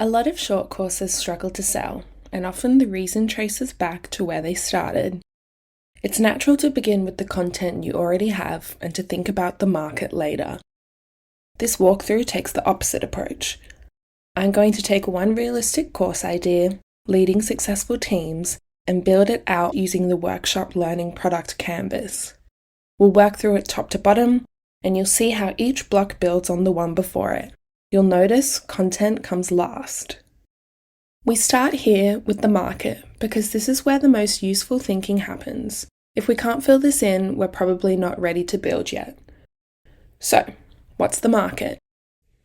A lot of short courses struggle to sell, and often the reason traces back to where they started. It's natural to begin with the content you already have and to think about the market later. This walkthrough takes the opposite approach. I'm going to take one realistic course idea, leading successful teams, and build it out using the workshop learning product canvas. We'll work through it top to bottom, and you'll see how each block builds on the one before it. You'll notice content comes last. We start here with the market because this is where the most useful thinking happens. If we can't fill this in, we're probably not ready to build yet. So, what's the market?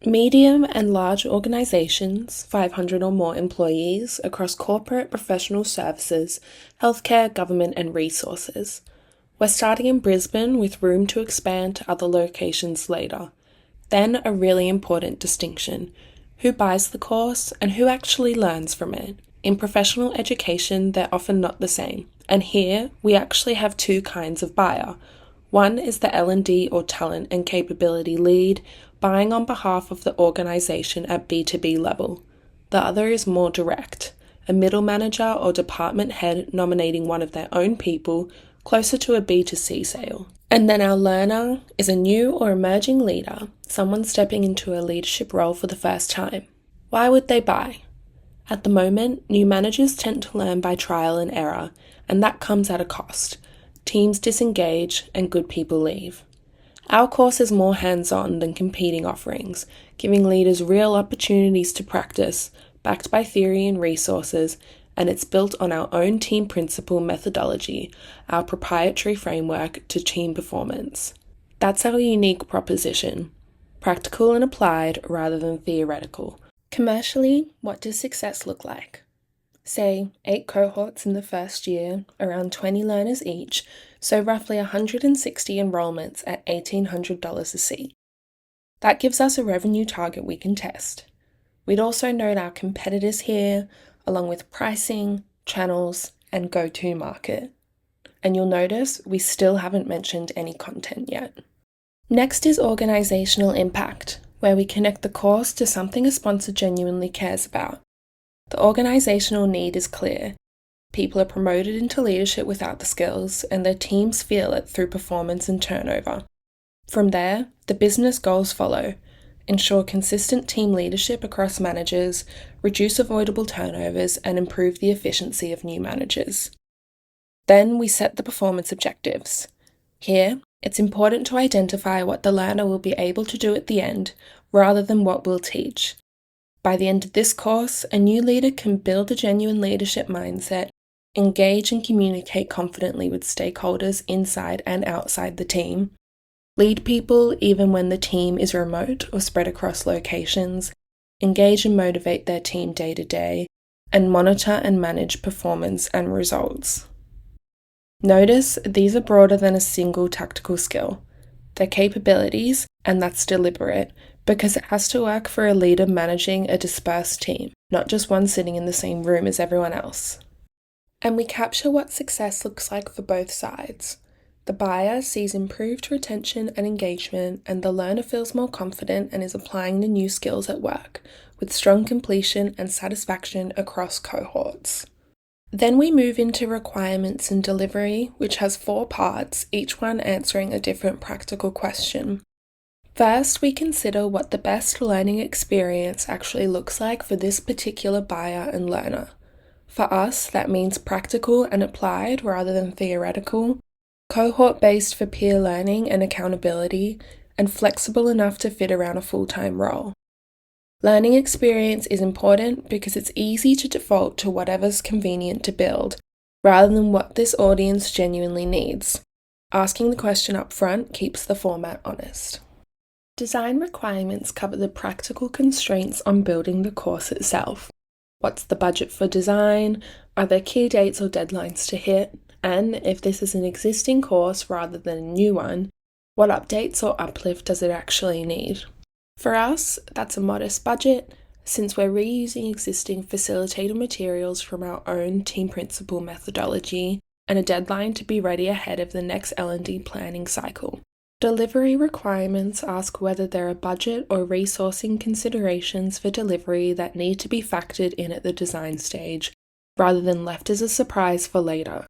Medium and large organizations, 500 or more employees across corporate, professional services, healthcare, government, and resources. We're starting in Brisbane with room to expand to other locations later. Then a really important distinction: who buys the course and who actually learns from it. In professional education, they're often not the same. And here, we actually have two kinds of buyer. One is the L&D or talent and capability lead, buying on behalf of the organization at B2B level. The other is more direct, a middle manager or department head nominating one of their own people, closer to a B2C sale. And then our learner is a new or emerging leader, someone stepping into a leadership role for the first time. Why would they buy? At the moment, new managers tend to learn by trial and error, and that comes at a cost. Teams disengage and good people leave. Our course is more hands-on than competing offerings, giving leaders real opportunities to practice, backed by theory and resources, and it's built on our own team principle methodology, our proprietary framework to team performance. That's our unique proposition: practical and applied rather than theoretical. Commercially, what does success look like? Say, 8 cohorts in the first year, around 20 learners each, so roughly 160 enrollments at $1,800 a seat. That gives us a revenue target we can test. We'd also note our competitors here, along with pricing, channels, and go-to market. And you'll notice we still haven't mentioned any content yet. Next is organizational impact, where we connect the course to something a sponsor genuinely cares about. The organizational need is clear. People are promoted into leadership without the skills, and their teams feel it through performance and turnover. From there, the business goals follow: ensure consistent team leadership across managers, reduce avoidable turnovers, and improve the efficiency of new managers. Then we set the performance objectives. Here, it's important to identify what the learner will be able to do at the end, rather than what we'll teach. By the end of this course, a new leader can build a genuine leadership mindset, engage and communicate confidently with stakeholders inside and outside the team, lead people even when the team is remote or spread across locations, engage and motivate their team day to day, and monitor and manage performance and results. Notice these are broader than a single tactical skill. They're capabilities, and that's deliberate, because it has to work for a leader managing a dispersed team, not just one sitting in the same room as everyone else. And we capture what success looks like for both sides. The buyer sees improved retention and engagement, and the learner feels more confident and is applying the new skills at work, with strong completion and satisfaction across cohorts. Then we move into requirements and delivery, which has 4 parts, each one answering a different practical question. First, we consider what the best learning experience actually looks like for this particular buyer and learner. For us, that means practical and applied rather than theoretical, cohort-based for peer learning and accountability, and flexible enough to fit around a full-time role. Learning experience is important because it's easy to default to whatever's convenient to build, rather than what this audience genuinely needs. Asking the question up front keeps the format honest. Design requirements cover the practical constraints on building the course itself. What's the budget for design? Are there key dates or deadlines to hit? And if this is an existing course rather than a new one, what updates or uplift does it actually need? For us, that's a modest budget, since we're reusing existing facilitator materials from our own team principle methodology and a deadline to be ready ahead of the next L&D planning cycle. Delivery requirements ask whether there are budget or resourcing considerations for delivery that need to be factored in at the design stage, rather than left as a surprise for later.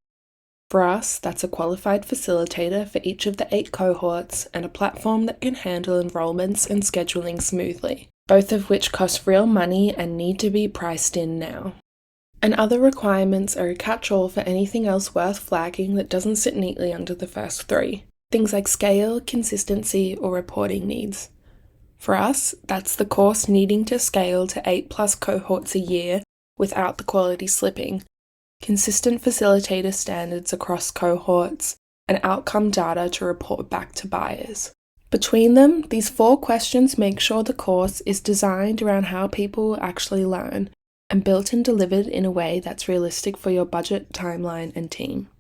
For us, that's a qualified facilitator for each of the 8 cohorts and a platform that can handle enrollments and scheduling smoothly, both of which cost real money and need to be priced in now. And other requirements are a catch-all for anything else worth flagging that doesn't sit neatly under the first 3. Things like scale, consistency, or reporting needs. For us, that's the course needing to scale to 8+ cohorts a year without the quality slipping, consistent facilitator standards across cohorts, and outcome data to report back to buyers. Between them, these 4 questions make sure the course is designed around how people actually learn, and built and delivered in a way that's realistic for your budget, timeline, and team.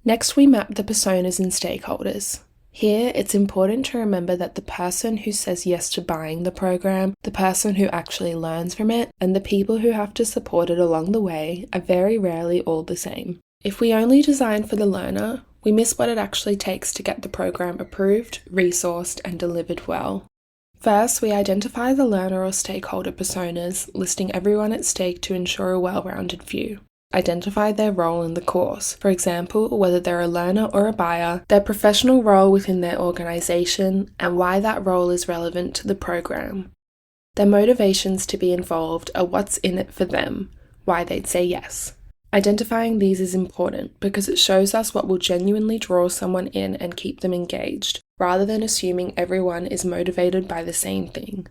Next, we map the personas and stakeholders. Here, it's important to remember that the person who says yes to buying the program, the person who actually learns from it, and the people who have to support it along the way are very rarely all the same. If we only design for the learner, we miss what it actually takes to get the program approved, resourced, and delivered well. First, we identify the learner or stakeholder personas, listing everyone at stake to ensure a well-rounded view. Identify their role in the course, for example, whether they're a learner or a buyer, their professional role within their organisation, and why that role is relevant to the program. Their motivations to be involved are what's in it for them, why they'd say yes. Identifying these is important because it shows us what will genuinely draw someone in and keep them engaged, rather than assuming everyone is motivated by the same thing.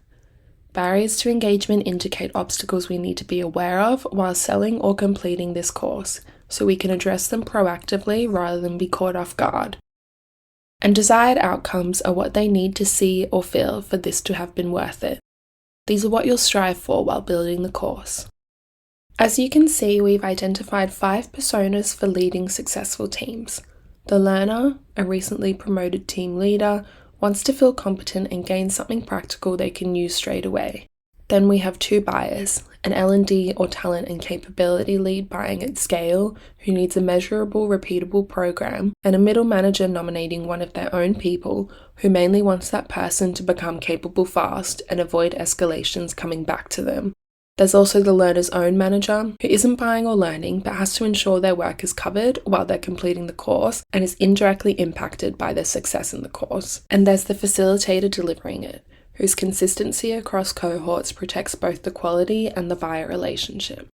Barriers to engagement indicate obstacles we need to be aware of while selling or completing this course, so we can address them proactively rather than be caught off guard. And desired outcomes are what they need to see or feel for this to have been worth it. These are what you'll strive for while building the course. As you can see, we've identified 5 personas for leading successful teams. The learner, a recently promoted team leader, wants to feel competent and gain something practical they can use straight away. Then we have 2 buyers, an L&D or talent and capability lead buying at scale who needs a measurable, repeatable program, and a middle manager nominating one of their own people who mainly wants that person to become capable fast and avoid escalations coming back to them. There's also the learner's own manager, who isn't buying or learning but has to ensure their work is covered while they're completing the course and is indirectly impacted by their success in the course. And there's the facilitator delivering it, whose consistency across cohorts protects both the quality and the buyer relationship.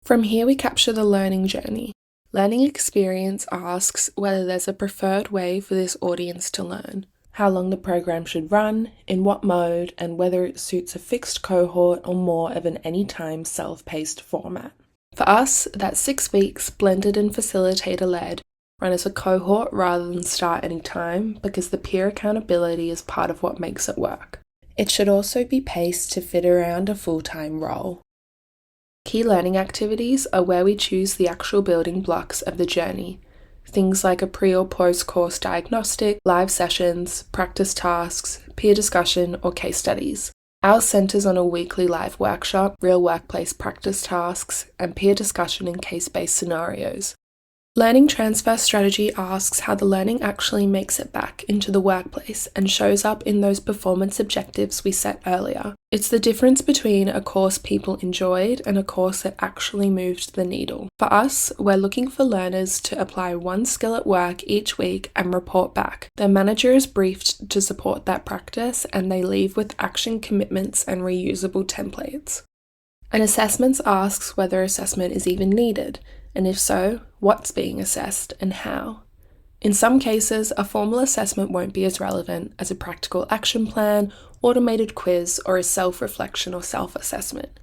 From here, we capture the learning journey. Learning experience asks whether there's a preferred way for this audience to learn, how long the program should run, in what mode, and whether it suits a fixed cohort or more of an anytime self-paced format. For us, that's 6 weeks blended and facilitator-led, run as a cohort rather than start any time because the peer accountability is part of what makes it work. It should also be paced to fit around a full-time role. Key learning activities are where we choose the actual building blocks of the journey. Things like a pre or post-course diagnostic, live sessions, practice tasks, peer discussion, or case studies. Ours centres on a weekly live workshop, real workplace practice tasks, and peer discussion in case-based scenarios. Learning transfer strategy asks how the learning actually makes it back into the workplace and shows up in those performance objectives we set earlier. It's the difference between a course people enjoyed and a course that actually moved the needle. For us, we're looking for learners to apply one skill at work each week and report back. Their manager is briefed to support that practice, and they leave with action commitments and reusable templates. An assessment asks whether assessment is even needed, and if so, what's being assessed and how. In some cases, a formal assessment won't be as relevant as a practical action plan, automated quiz, or a self-reflection or self-assessment.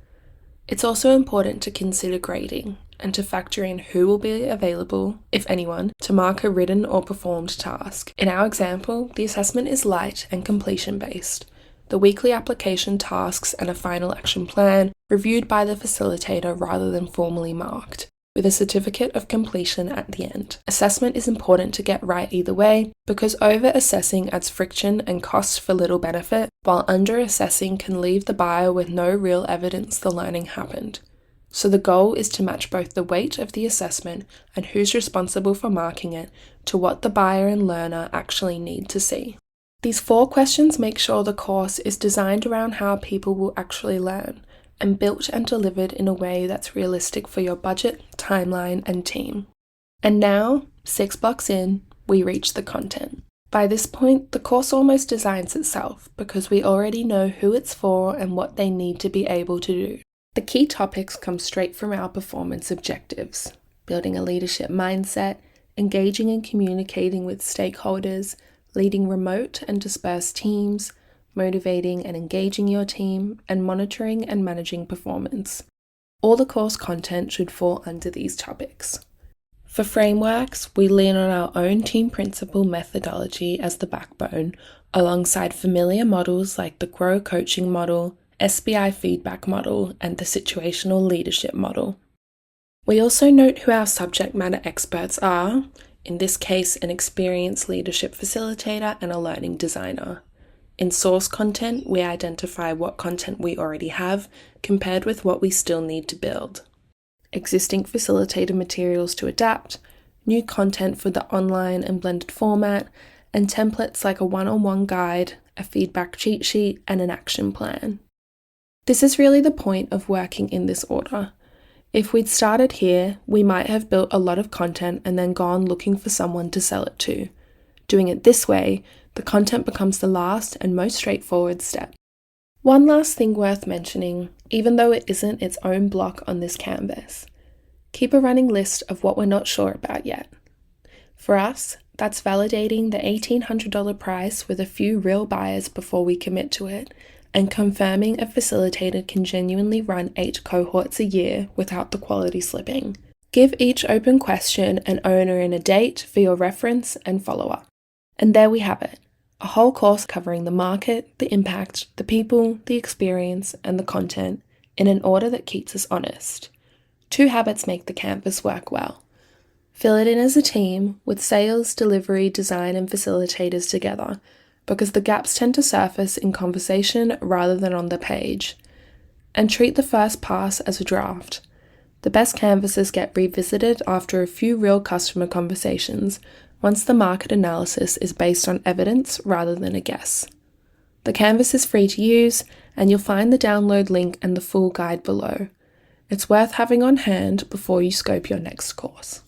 It's also important to consider grading and to factor in who will be available, if anyone, to mark a written or performed task. In our example, the assessment is light and completion-based. The weekly application tasks and a final action plan reviewed by the facilitator rather than formally marked, with a certificate of completion at the end. Assessment is important to get right either way because over-assessing adds friction and cost for little benefit, while under-assessing can leave the buyer with no real evidence the learning happened. So the goal is to match both the weight of the assessment and who's responsible for marking it to what the buyer and learner actually need to see. These 4 questions make sure the course is designed around how people will actually learn, and built and delivered in a way that's realistic for your budget, timeline, and team. And now, 6 blocks in, we reach the content. By this point, the course almost designs itself because we already know who it's for and what they need to be able to do. The key topics come straight from our performance objectives: building a leadership mindset, engaging and communicating with stakeholders, leading remote and dispersed teams, motivating and engaging your team, and monitoring and managing performance. All the course content should fall under these topics. For frameworks, we lean on our own team principle methodology as the backbone, alongside familiar models like the Guroo coaching model, SBI feedback model, and the situational leadership model. We also note who our subject matter experts are, in this case an experienced leadership facilitator and a learning designer. In source content, we identify what content we already have compared with what we still need to build. Existing facilitator materials to adapt, new content for the online and blended format, and templates like a one-on-one guide, a feedback cheat sheet, and an action plan. This is really the point of working in this order. If we'd started here, we might have built a lot of content and then gone looking for someone to sell it to. Doing it this way, the content becomes the last and most straightforward step. One last thing worth mentioning, even though it isn't its own block on this canvas: keep a running list of what we're not sure about yet. For us, that's validating the $1,800 price with a few real buyers before we commit to it, and confirming a facilitator can genuinely run 8 cohorts a year without the quality slipping. Give each open question an owner and a date for your reference and follow-up. And there we have it. A whole course covering the market, the impact, the people, the experience, and the content in an order that keeps us honest. 2 habits make the canvas work well. Fill it in as a team with sales, delivery, design, and facilitators together, because the gaps tend to surface in conversation rather than on the page. And treat the first pass as a draft. The best canvases get revisited after a few real customer conversations, once the market analysis is based on evidence rather than a guess. The canvas is free to use, and you'll find the download link and the full guide below. It's worth having on hand before you scope your next course.